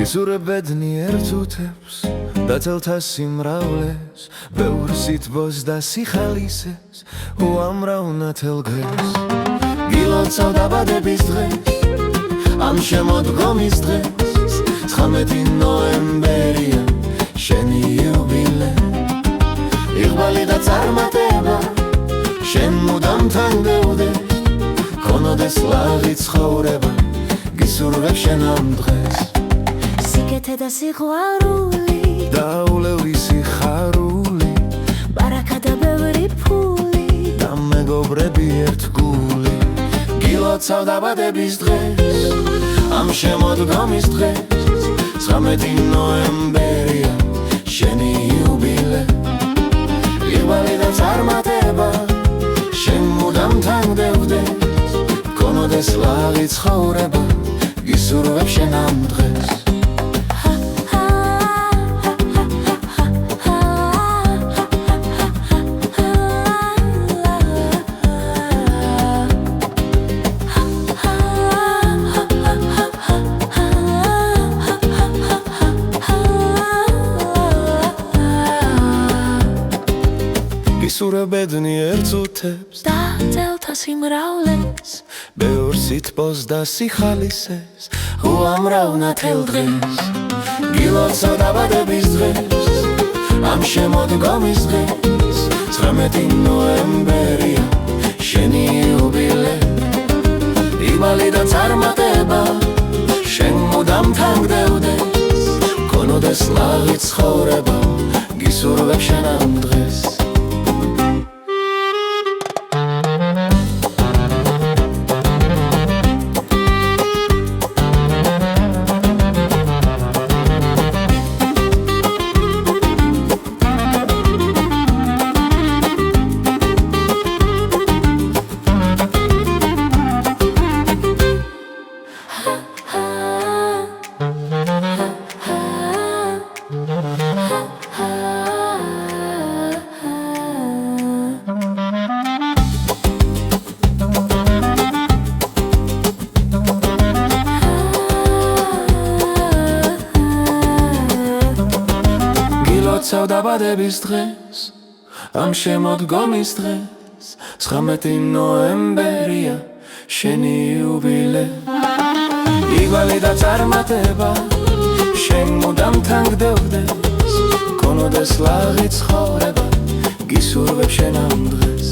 გიზურებედნი ერთუთებს და წელთა სიმრავლეს, ბევრ სითბოს და სიხალისეს უამრავ ნათელგრეს. გილოცავ დაბადების დღეს, ამ შემოდგომის დღეს, 19 ნოემბერია შენი იუბილე. იღვალი და წარმატება შენ მუდამ თანდეუდე, ქონოდეს ლაღი ცხოვრება, გისურვებ შენ ამ დღეს. სიკეთე და სიყვარული, დაულევი სიხარული, ბარაკა და ბევრი ფული, და მეგობრები ერთ გული. გილოცავ დაბადების დღეს, ამ შემოდგომის დღეს, 19 ნოემბერია შენი იუბილე. იღვალი და წარმატება შენ მუდამ თანდეუდეს, ქონოდეს ლაღი ცხოვრება, გისურვებ შენ ამ დღეს. გისურებედნი ერთუთებს და წელთა სიმრავლეს, ბევრ სითბოს და სიხალისეს უამრავ ნათელდღეს. გილოცავ დაბადების დღეს, ამ შემოდგომის დღეს, 19 ნოემბერია შენი იუბილე. იღვალი და წარმატება შენ მუდამ თანგდევდეს, ქონოდეს ლაღი ცხოვრება, გისურვებ შენ ამ დღეს. გილოცავ დაბადების დღეს, ამ შემოდგომის დღეს, 19 ნოემბერია შენი იუბილე. იღვალი და წარმატება შენ მუდამ თანგდევდეს, ქონოდეს ლაღი ცხოვრება, გისურვებ შენ ამ დღეს.